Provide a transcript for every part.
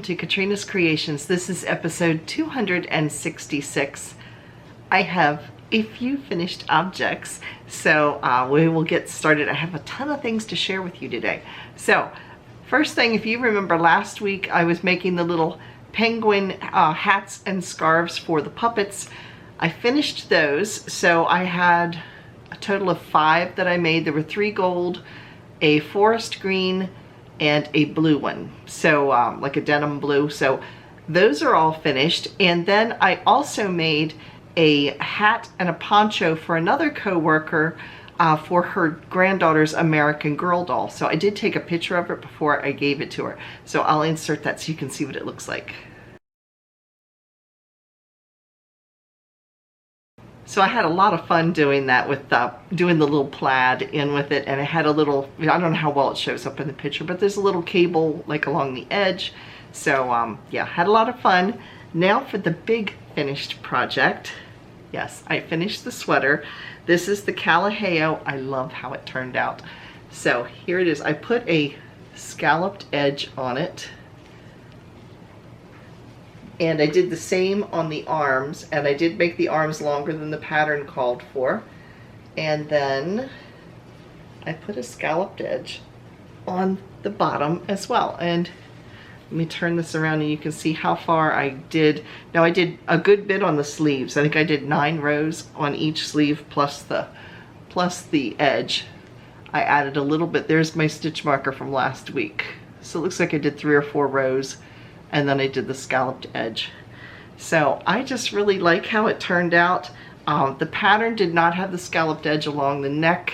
welcome to Katrina's Creations. This is episode 266. I have a few finished objects, so we will get started. I have a ton of things to share with you today. So first thing, if you remember last week, I was making the little penguin hats and scarves for the puppets. I finished those, so I had a total of 5 that I made. There were 3 gold, a forest green, and a blue one, so like a denim blue. So those are all finished. And then I also made a hat and a poncho for another co-worker for her granddaughter's American Girl doll. So I did take a picture of it before I gave it to her, so I'll insert that so you can see what it looks like. So I had a lot of fun doing that with doing the little plaid in with it, and it had a little, I don't know how well it shows up in the picture, but there's a little cable like along the edge. So yeah, had a lot of fun. Now for the big finished project. Yes, I finished the sweater. This is the Calaheo. I love how it turned out. So here it is. I put a scalloped edge on it. And I did the same on the arms, and I did make the arms longer than the pattern called for. And then I put a scalloped edge on the bottom as well. And let me turn this around and you can see how far I did. Now I did a good bit on the sleeves. I think I did 9 rows on each sleeve plus the edge. I added a little bit. There's my stitch marker from last week. So it looks like I did 3 or 4 rows. And then I did the scalloped edge. So I just really like how it turned out. The pattern did not have the scalloped edge along the neck.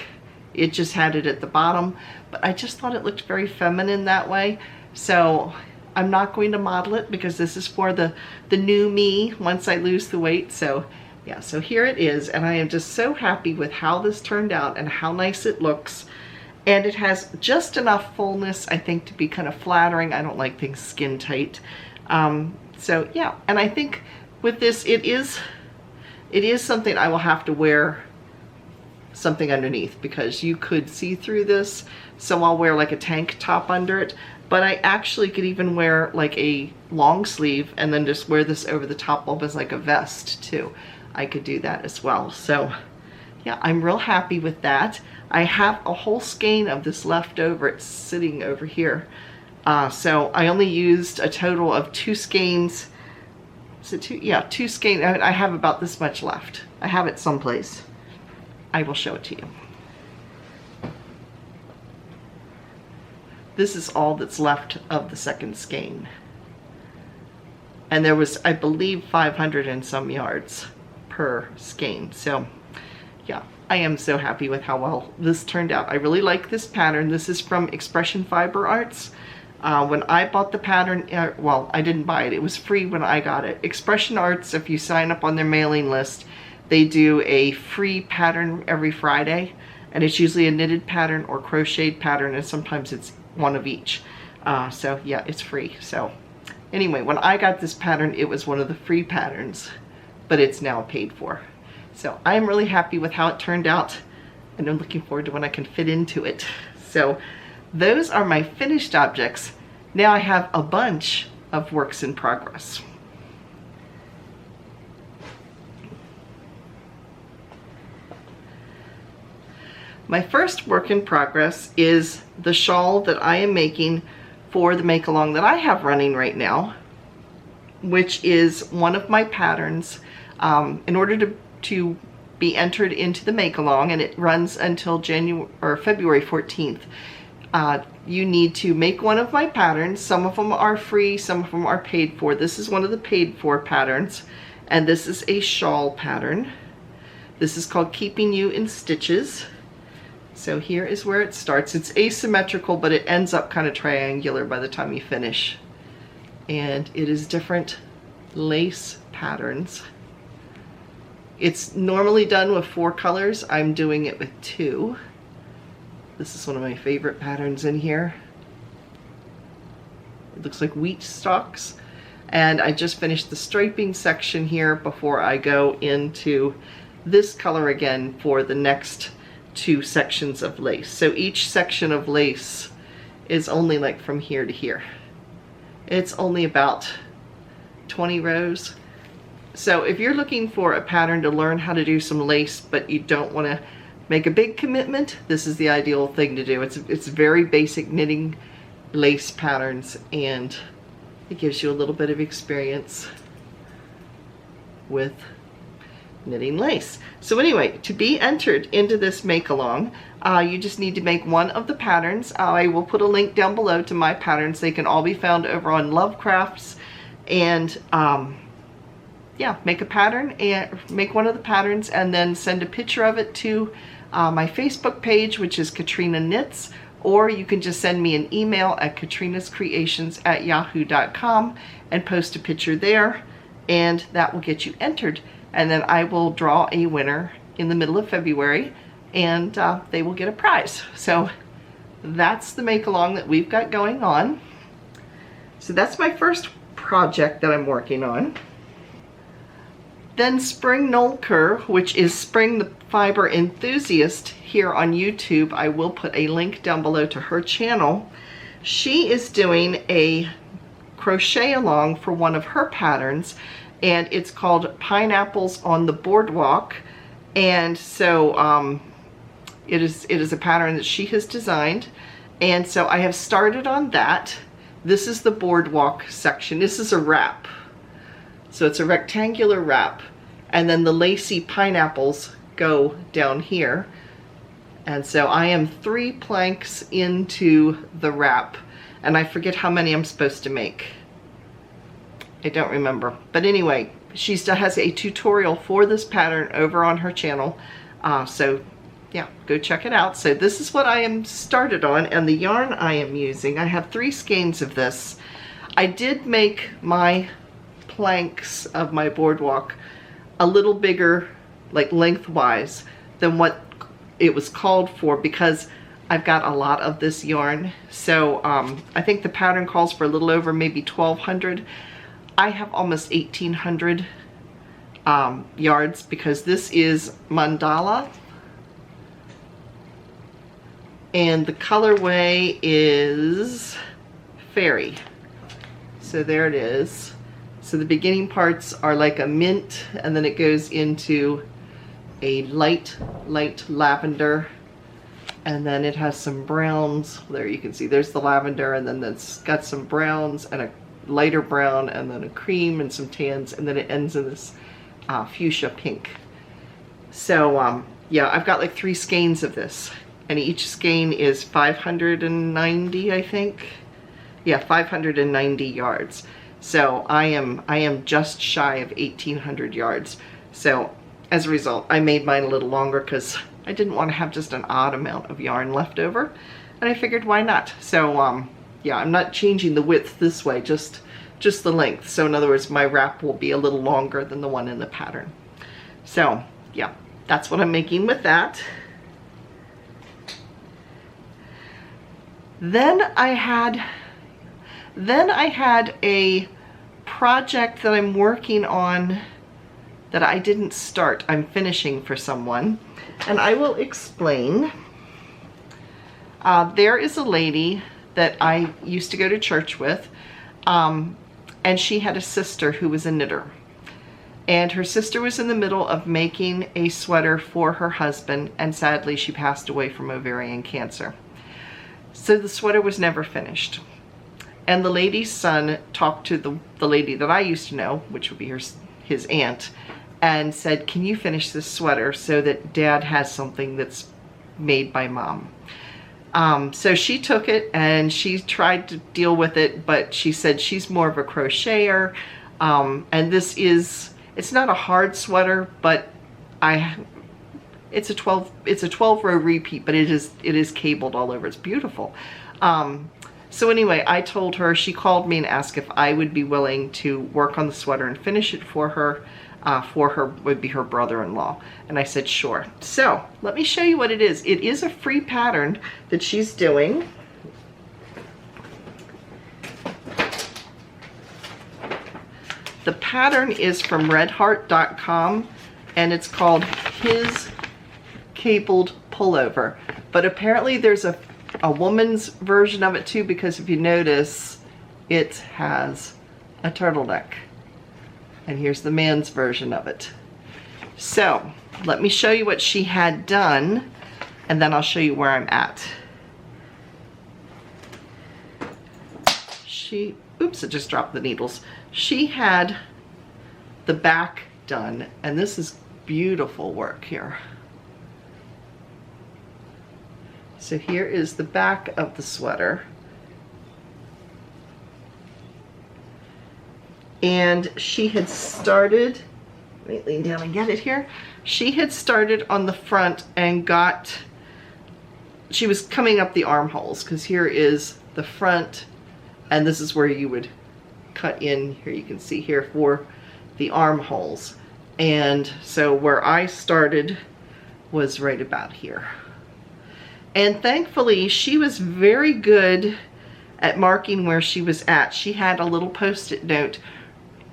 It just had it at the bottom. But I just thought it looked very feminine that way. So I'm not going to model it because this is for the new me once I lose the weight. So yeah, so here it is. And I am just so happy with how this turned out and how nice it looks. And it has just enough fullness, I think, to be kind of flattering. I don't like things skin tight. So yeah, and I think with this, it is something I will have to wear something underneath because you could see through this. So I'll wear like a tank top under it, but I actually could even wear like a long sleeve and then just wear this over the top of as like a vest too. I could do that as well. So yeah, I'm real happy with that. I have a whole skein of this left over. It's sitting over here. So I only used a total of 2 skeins. Is it 2? Yeah, 2 skeins. I have about this much left. I have it someplace. I will show it to you. This is all that's left of the second skein. And there was, I believe, 500 and some yards per skein. So yeah, I am so happy with how well this turned out. I really like this pattern. This is from Expression Fiber Arts. When I bought the pattern, well, I didn't buy it. It was free when I got it. Expression Arts, if you sign up on their mailing list, they do a free pattern every Friday. And it's usually a knitted pattern or crocheted pattern, and sometimes it's one of each. So yeah, it's free. So anyway, when I got this pattern, it was one of the free patterns, but it's now paid for. So I'm really happy with how it turned out, and I'm looking forward to when I can fit into it. So those are my finished objects. Now I have a bunch of works in progress. My first work in progress is the shawl that I am making for the make-along that I have running right now, which is one of my patterns. In order to be entered into the make-along, and it runs until February 14th. You need to make one of my patterns. Some of them are free, some of them are paid for. This is one of the paid for patterns, and this is a shawl pattern. This is called Keeping You in Stitches. So here is where it starts. It's asymmetrical, but it ends up kind of triangular by the time you finish. And it is different lace patterns. It's normally done with 4 colors. I'm doing it with 2. This is one of my favorite patterns in here. It looks like wheat stalks. And I just finished the striping section here before I go into this color again for the next 2 sections of lace. So each section of lace is only like from here to here. It's only about 20 rows. So if you're looking for a pattern to learn how to do some lace, but you don't want to make a big commitment, this is the ideal thing to do. It's very basic knitting lace patterns, and it gives you a little bit of experience with knitting lace. So anyway, to be entered into this make along, you just need to make one of the patterns. I will put a link down below to my patterns. They can all be found over on Lovecrafts, and yeah, make a pattern and make one of the patterns, and then send a picture of it to my Facebook page, which is Katrina Knits, or you can just send me an email at KatrinasCreations@yahoo.com and post a picture there, and that will get you entered. And then I will draw a winner in the middle of February, and they will get a prize. So that's the make along that we've got going on. So that's my first project that I'm working on. Then Spring Nolker, which is Spring the Fiber Enthusiast here on YouTube. I will put a link down below to her channel. She is doing a crochet along for one of her patterns, and it's called Pineapples on the Boardwalk. And so it is a pattern that she has designed, and so I have started on that. This is the boardwalk section. This is a wrap. So it's a rectangular wrap, and then the lacy pineapples go down here. And so I am 3 planks into the wrap, and I forget how many I'm supposed to make. I don't remember. But anyway, she still has a tutorial for this pattern over on her channel. So yeah, go check it out. So this is what I am started on, and the yarn I am using, I have 3 skeins of this. I did make my planks of my boardwalk a little bigger, like lengthwise, than what it was called for, because I've got a lot of this yarn. So I think the pattern calls for a little over maybe 1,200. I have almost 1,800 yards, because this is mandala, and the colorway is fairy. So there it is. So the beginning parts are like a mint, and then it goes into a light lavender, and then it has some browns. There you can see there's the lavender, and then it's got some browns and a lighter brown, and then a cream and some tans, and then it ends in this fuchsia pink. So yeah, I've got like 3 skeins of this, and each skein is 590, I think. Yeah, 590 yards. So I am just shy of 1,800 yards. So as a result, I made mine a little longer because I didn't want to have just an odd amount of yarn left over, and I figured why not. So yeah, I'm not changing the width this way, just the length. So in other words, my wrap will be a little longer than the one in the pattern. So yeah, that's what I'm making with that. Then I had a project that I'm working on that I didn't start. I'm finishing for someone, and I will explain. There is a lady that I used to go to church with, and she had a sister who was a knitter. And her sister was in the middle of making a sweater for her husband, and sadly she passed away from ovarian cancer. So the sweater was never finished. And the lady's son talked to the lady that I used to know, which would be his aunt, and said, can you finish this sweater so that Dad has something that's made by Mom? So she took it and she tried to deal with it, but she said she's more of a crocheter, and it's not a hard sweater, but it's a 12 row repeat, but it is cabled all over. It's beautiful. So anyway, I told her, she called me and asked if I would be willing to work on the sweater and finish it for her would be her brother-in-law. And I said, sure. So let me show you what it is. It is a free pattern that she's doing. The pattern is from redheart.com, and it's called His Cabled Pullover. But apparently there's a woman's version of it too, because if you notice, it has a turtleneck. And here's the man's version of it. So let me show you what she had done, and then I'll show you where I'm at. Oops, I just dropped the needles. She had the back done, and this is beautiful work here. So here is the back of the sweater. And she had started, let me lean down and get it here. She had started on the front and she was coming up the armholes, because here is the front, and this is where you would cut in, here you can see here, for the armholes. And so where I started was right about here. And thankfully, she was very good at marking where she was at. She had a little post-it note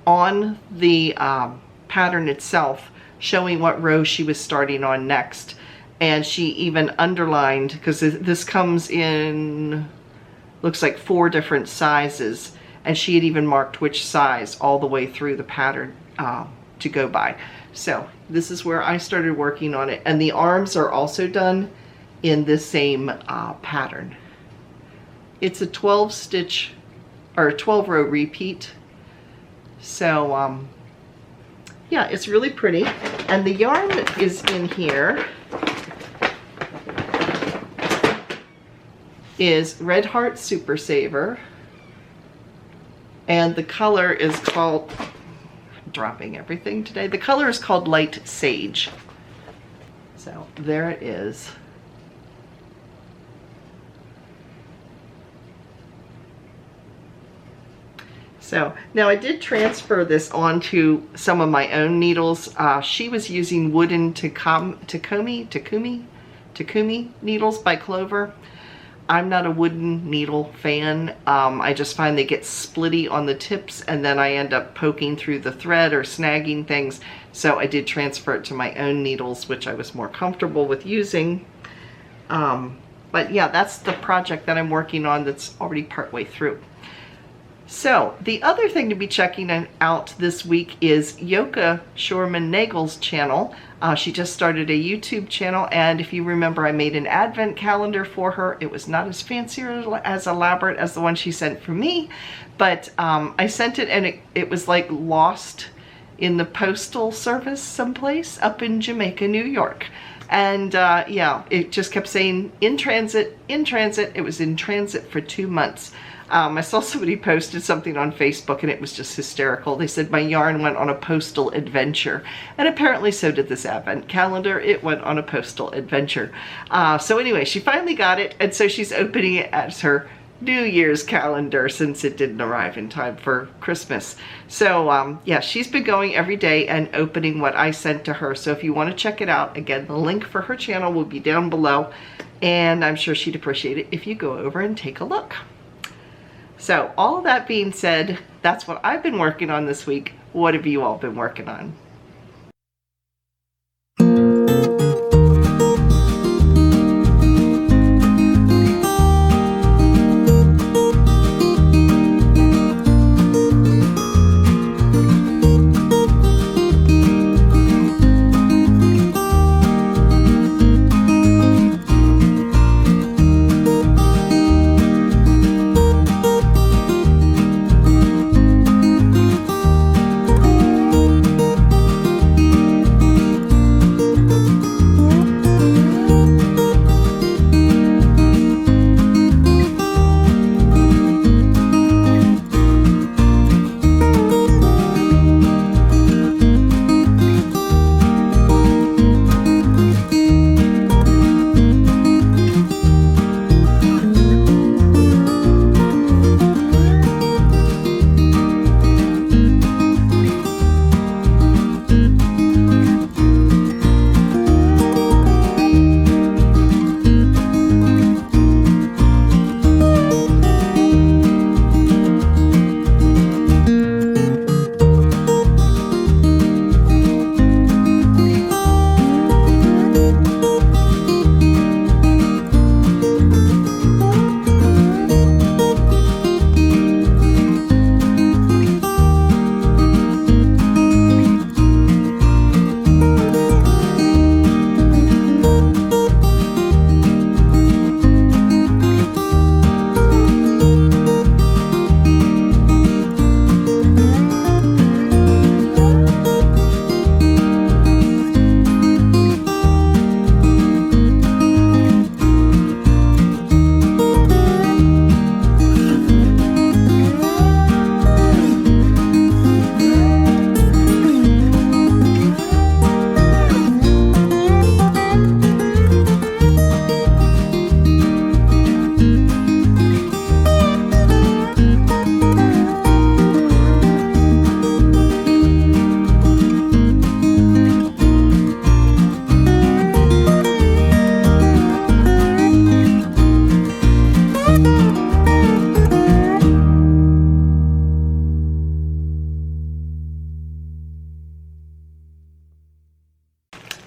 on the pattern itself showing what row she was starting on next. And she even underlined, because this comes in, looks like 4 different sizes, and she had even marked which size all the way through the pattern to go by. So this is where I started working on it, and the arms are also done in this same pattern. It's a 12 stitch or a 12 row repeat. So yeah, it's really pretty. And the yarn that is in here is Red Heart Super Saver, and the color is called, I'm dropping everything today, the color is called Light Sage. So there it is. So now I did transfer this onto some of my own needles. She was using wooden Takumi needles by Clover. I'm not a wooden needle fan. I just find they get splitty on the tips, and then I end up poking through the thread or snagging things. So I did transfer it to my own needles, which I was more comfortable with using. But yeah, that's the project that I'm working on that's already partway through. So the other thing to be checking out this week is Yoka Schuurman Nagel's channel. She just started a YouTube channel, and if you remember, I made an advent calendar for her. It was not as fancy or as elaborate as the one she sent for me, but I sent it, and it was like lost in the postal service someplace up in Jamaica, New York. And yeah, it just kept saying in transit, in transit. It was in transit for 2 months. I saw somebody posted something on Facebook, and it was just hysterical. They said my yarn went on a postal adventure, and apparently so did this advent calendar. It went on a postal adventure. So anyway, she finally got it, and so she's opening it as her New Year's calendar, since it didn't arrive in time for Christmas. So yeah, she's been going every day and opening what I sent to her. So if you want to check it out, again, the link for her channel will be down below, and I'm sure she'd appreciate it if you go over and take a look. So all of that being said, that's what I've been working on this week. What have you all been working on?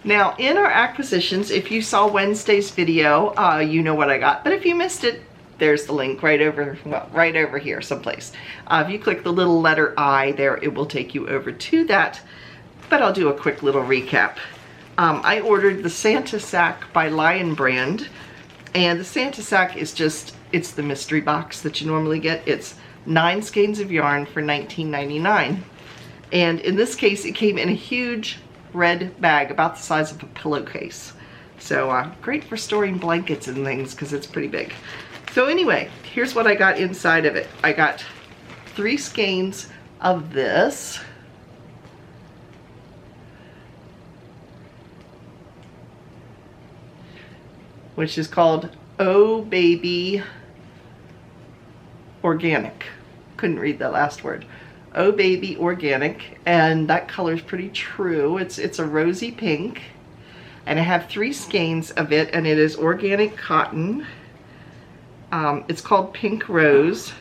Now in our acquisitions, if you saw Wednesday's video, you know what I got, but if you missed it, there's the link right over, well, right over here someplace. If you click the little letter I there, it will take you over to that, but I'll do a quick little recap. I ordered the Santa Sack by Lion Brand, and the Santa Sack is just, it's the mystery box that you normally get. It's 9 skeins of yarn for $19.99. And in this case, it came in a huge red bag about the size of a pillowcase. So great for storing blankets and things because it's pretty big. So anyway, here's what I got inside of it. I got 3 skeins of this. Which is called Oh Baby Organic. Couldn't read that last word. Oh Baby Organic, and that color is pretty true. It's a rosy pink, and I have 3 skeins of it, and it is organic cotton. It's called Pink Rose.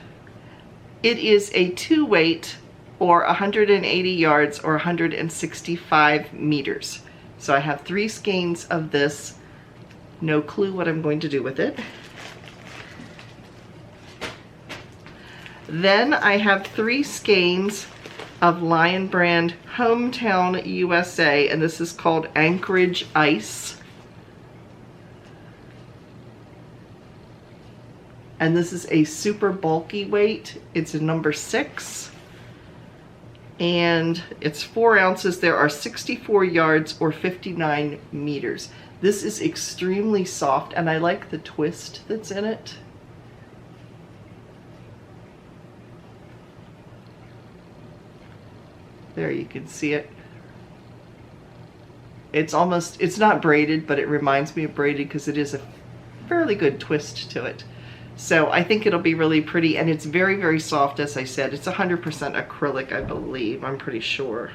It is a 2-weight, or 180 yards, or 165 meters. So I have 3 skeins of this. No clue what I'm going to do with it. Then I have 3 skeins of Lion Brand Hometown USA, and this is called Anchorage Ice. And this is a super bulky weight. It's a number 6. And it's 4 ounces. There are 64 yards or 59 meters. This is extremely soft, and I like the twist that's in it. There, you can see it. It's almost, it's not braided, but it reminds me of braided because it is a fairly good twist to it. So I think it'll be really pretty, and it's very, very soft, as I said. It's 100% acrylic, I believe. I'm pretty sure.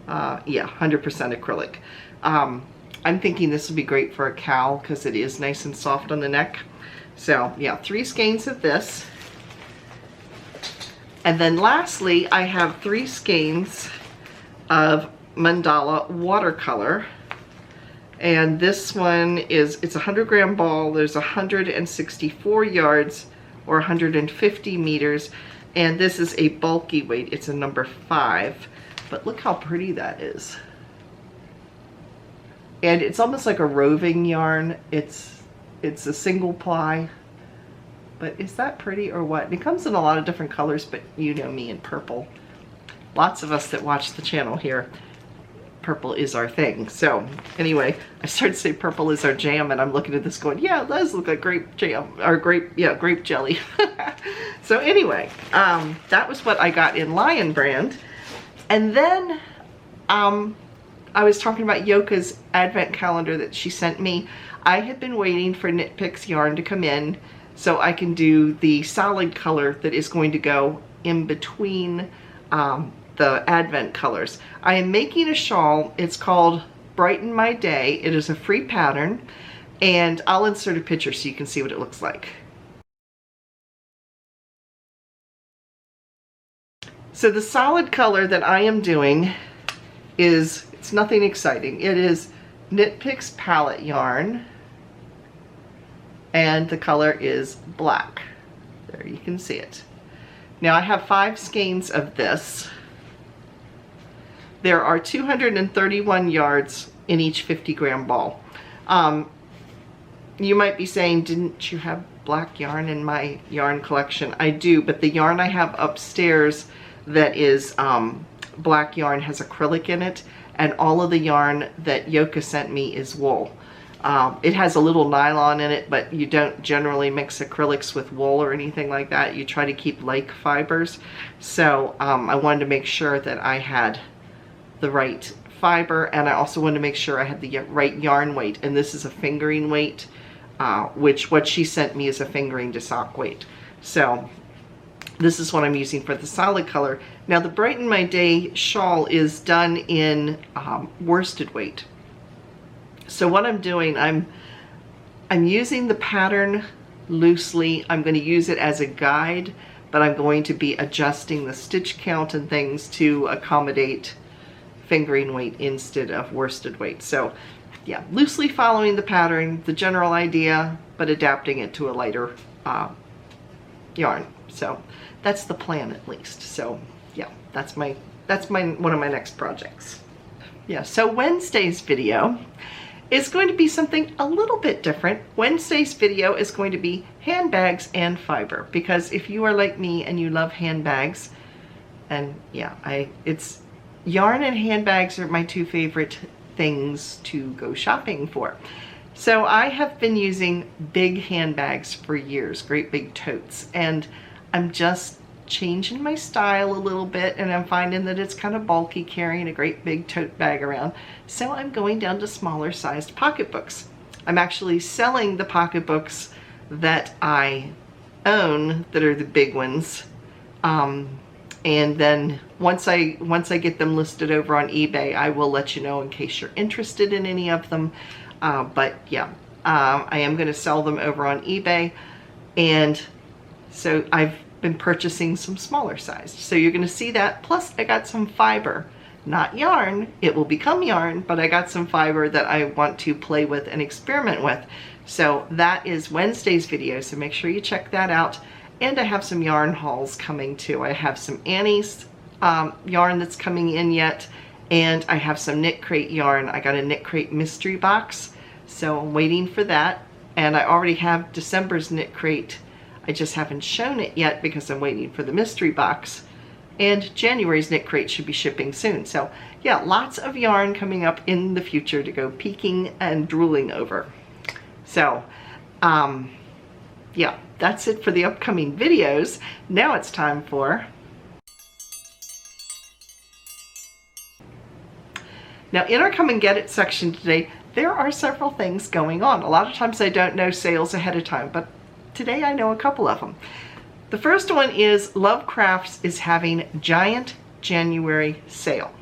Yeah, 100% acrylic. I'm thinking this would be great for a cowl because it is nice and soft on the neck. So yeah, 3 skeins of this. And then lastly, I have 3 skeins of Mandala watercolor. And this one is, it's a 100-gram ball. There's 164 yards or 150 meters. And this is a bulky weight. It's a number 5. But look how pretty that is. And it's almost like a roving yarn. It's a single ply. But is that pretty or what? And it comes in a lot of different colors, but you know me in purple. Lots of us that watch the channel here, purple is our thing. So anyway, I started to say purple is our jam, and I'm looking at this going, yeah, it does look like grape jam, or grape jelly. So anyway, that was what I got in Lion Brand. And then I was talking about Yoka's advent calendar that she sent me. I had been waiting for Knit Picks yarn to come in so I can do the solid color that is going to go in between the advent colors. I am making a shawl. It's called Brighten My Day. It is a free pattern, and I'll insert a picture so you can see what it looks like. So the solid color that I am doing is, it's nothing exciting. It is Knit Picks palette yarn, and the color is black. There, you can see it. Now I have 5 skeins of this. There are 231 yards in each 50-gram ball. You might be saying, didn't you have black yarn in my yarn collection? I do, but the yarn I have upstairs that is black yarn has acrylic in it, and all of the yarn that Yoka sent me is wool. It has a little nylon in it, but you don't generally mix acrylics with wool or anything like that. You try to keep like fibers. So I wanted to make sure that I had the right fiber, and I also wanted to make sure I had the right yarn weight, and this is a fingering weight, which what she sent me is a fingering to sock weight. So this is what I'm using for the solid color. Now the Brighten My Day shawl is done in worsted weight. So what I'm doing, I'm using the pattern loosely. I'm going to use it as a guide, but I'm going to be adjusting the stitch count and things to accommodate fingering weight instead of worsted weight. So yeah, loosely following the pattern, the general idea, but adapting it to a lighter yarn. So that's the plan, at least. So yeah, that's one of my next projects. Yeah, so Wednesday's video is going to be something a little bit different. Wednesday's video is going to be handbags and fiber, because if you are like me and you love handbags, and yeah, it's yarn and handbags are my two favorite things to go shopping for. So I have been using big handbags for years, great big totes, and I'm just changing my style a little bit, and I'm finding that it's kind of bulky carrying a great big tote bag around. So I'm going down to smaller sized pocketbooks. I'm actually selling the pocketbooks that I own that are the big ones. And then once I get them listed over on eBay, I will let you know in case you're interested in any of them. But yeah, I am going to sell them over on eBay. And so I've been purchasing some smaller sized. So you're going to see that. Plus I got some fiber, not yarn. It will become yarn, but I got some fiber that I want to play with and experiment with. So that is Wednesday's video. So make sure you check that out. And I have some yarn hauls coming too. I have some Annie's yarn that's coming in yet. And I have some Knit Crate yarn. I got a Knit Crate mystery box. So I'm waiting for that. And I already have December's Knit Crate. I just haven't shown it yet because I'm waiting for the mystery box. And January's Knit Crate should be shipping soon. So yeah, lots of yarn coming up in the future to go peeking and drooling over. So yeah, that's it for the upcoming videos. Now it's time for... Now in our Come and Get It section today, there are several things going on. A lot of times I don't know sales ahead of time, but today I know a couple of them. The first one is Lovecrafts is having giant January sale.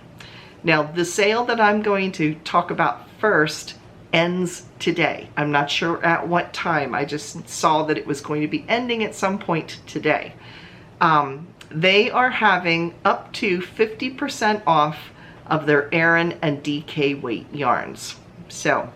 Now the sale that I'm going to talk about first ends today. I'm not sure at what time. I just saw that it was going to be ending at some point today. They are having up to 50% off of their Aran and DK weight yarns. So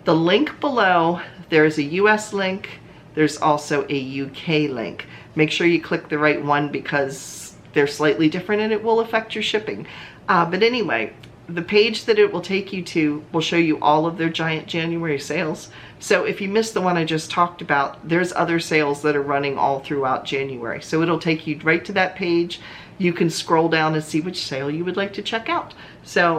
the link below, there's a US link. There's also a UK link. Make sure you click the right one because they're slightly different and it will affect your shipping. But anyway, the page that it will take you to will show you all of their giant January sales. So if you missed the one I just talked about, there's other sales that are running all throughout January. So it'll take you right to that page. You can scroll down and see which sale you would like to check out. So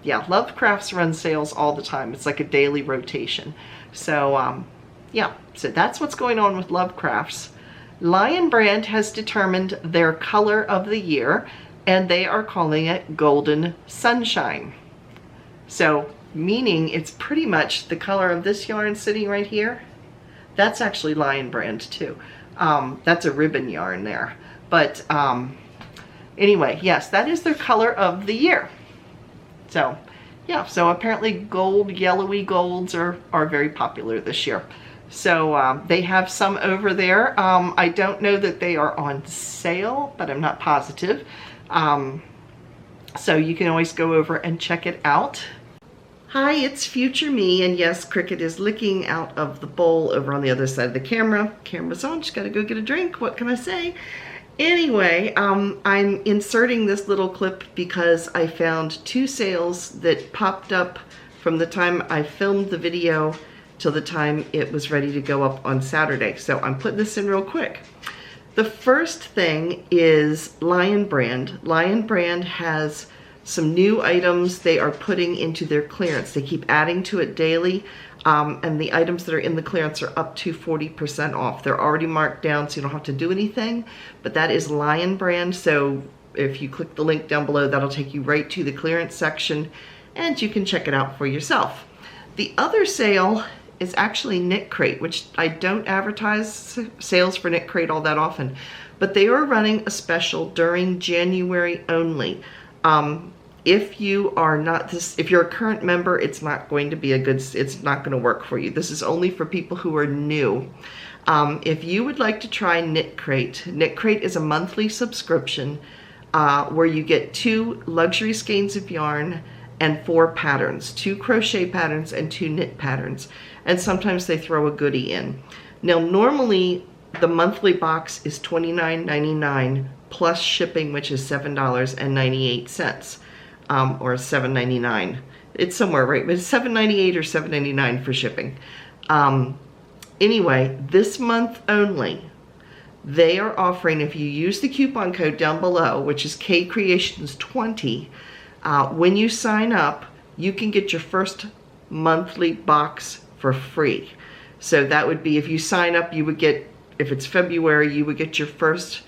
yeah, Lovecrafts runs sales all the time. It's like a daily rotation. So yeah, so that's what's going on with Lovecrafts. Lion Brand has determined their color of the year, and they are calling it Golden Sunshine. So, meaning it's pretty much the color of this yarn sitting right here. That's actually Lion Brand too. That's a ribbon yarn there. But anyway, yes, that is their color of the year. So, yeah, so apparently gold, yellowy golds are very popular this year. So they have some over there. I don't know that they are on sale, but I'm not positive. So you can always go over and check it out. Hi, it's future me, and yes, Cricket is licking out of the bowl over on the other side of the camera. Camera's on, just gotta go get a drink, what can I say? Anyway, I'm inserting this little clip because I found two sales that popped up from the time I filmed the video till the time it was ready to go up on Saturday. So I'm putting this in real quick. The first thing is Lion Brand. Lion Brand has some new items they are putting into their clearance. They keep adding to it daily, and the items that are in the clearance are up to 40% off. They're already marked down so you don't have to do anything, but that is Lion Brand. So if you click the link down below, that'll take you right to the clearance section and you can check it out for yourself. The other sale is actually Knit Crate, which I don't advertise sales for Knit Crate all that often, but they are running a special during January only. If you are not if you're a current member, it's not going to be it's not going to work for you. This is only for people who are new. If you would like to try Knit Crate is a monthly subscription. where you get 2 luxury skeins of yarn and 4 patterns, 2 crochet patterns and 2 knit patterns. And sometimes they throw a goodie in. Now normally the monthly box is $29.99 plus shipping, which is $7.98, or $7.99. It's somewhere right, but it's $7.98 or $7.99 for shipping. Anyway, this month only, they are offering, if you use the coupon code down below, which is KCreations20, when you sign up, you can get your first monthly box for free. So that would be, if you sign up, you would get, if it's February, you would get your first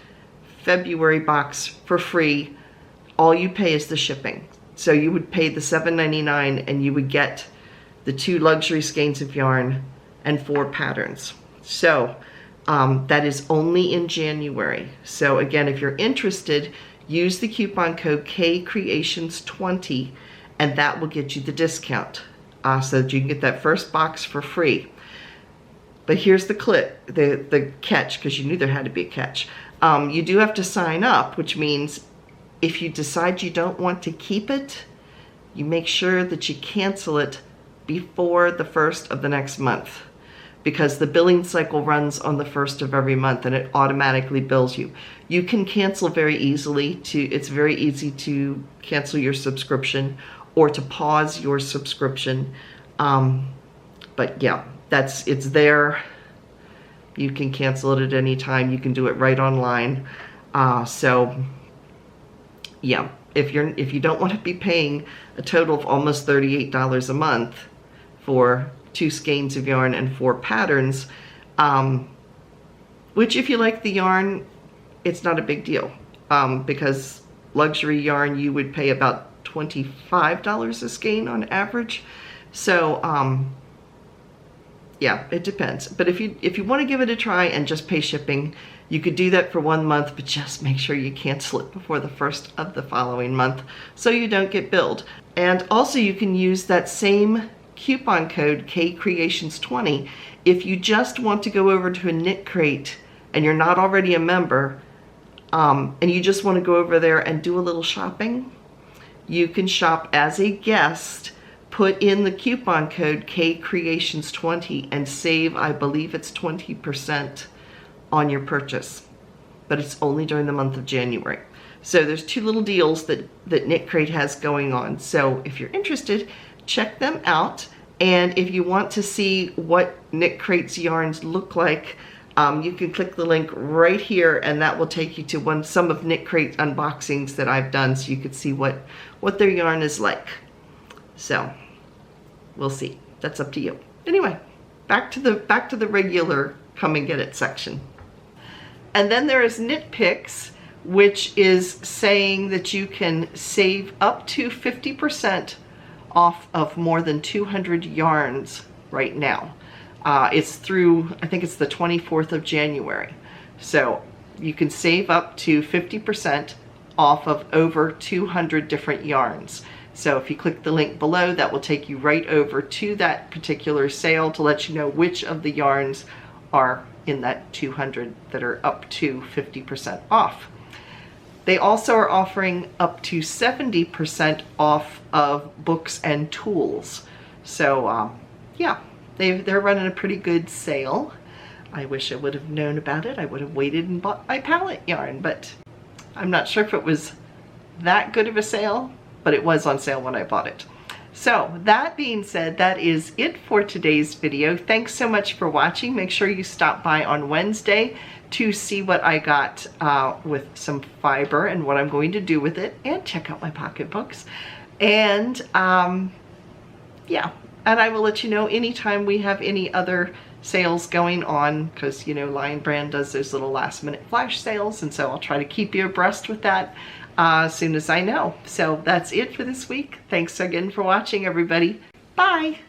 February box for free. All you pay is the shipping. So you would pay the $7.99 and you would get the 2 luxury skeins of yarn and 4 patterns. So that is only in January. So again, if you're interested, use the coupon code KCreations20 and that will get you the discount, so that you can get that first box for free. But here's the catch, because you knew there had to be a catch. You do have to sign up, which means if you decide you don't want to keep it, you make sure that you cancel it before the 1st of the next month, because the billing cycle runs on the 1st of every month and it automatically bills you. You can cancel very easily. It's very easy to cancel your subscription or to pause your subscription. But yeah, it's there. You can cancel it at any time. You can do it right online. So yeah, if you don't want to be paying a total of almost $38 a month for 2 skeins of yarn and 4 patterns, which if you like the yarn, it's not a big deal, because luxury yarn you would pay about $25 a skein on average. So yeah, it depends. But if you want to give it a try and just pay shipping, you could do that for 1 month, but just make sure you cancel it before the 1st of the following month so you don't get billed. And also you can use that same coupon code KCreations20 if you just want to go over to a Knit Crate and you're not already a member, and you just want to go over there and do a little shopping. You can shop as a guest, put in the coupon code KCreations20 and save, I believe it's 20% on your purchase, but it's only during the month of January. So there's 2 little deals that Knit Crate has going on. So if you're interested, check them out. And if you want to see what Knit Crate's yarns look like, you can click the link right here and that will take you to some of Knit Crate's unboxings that I've done, so you could see what their yarn is like. So we'll see. That's up to you. Anyway, back to the regular come and get it section. And then there is Knit Picks, which is saying that you can save up to 50% off of more than 200 yarns right now. It's through, I think it's the 24th of January. So you can save up to 50% off of over 200 different yarns. So if you click the link below, that will take you right over to that particular sale to let you know which of the yarns are in that 200 that are up to 50% off. They also are offering up to 70% off of books and tools. So yeah, they're running a pretty good sale. I wish I would have known about it. I would have waited and bought my palette yarn, but I'm not sure if it was that good of a sale, but it was on sale when I bought it. So that being said, that is it for today's video. Thanks so much for watching. Make sure you stop by on Wednesday to see what I got with some fiber and what I'm going to do with it, and check out my pocketbooks. And yeah, and I will let you know anytime we have any other sales going on, because you know Lion Brand does those little last minute flash sales, and so I'll try to keep you abreast with that as soon as I know. So that's it for this week. Thanks again for watching, everybody. Bye.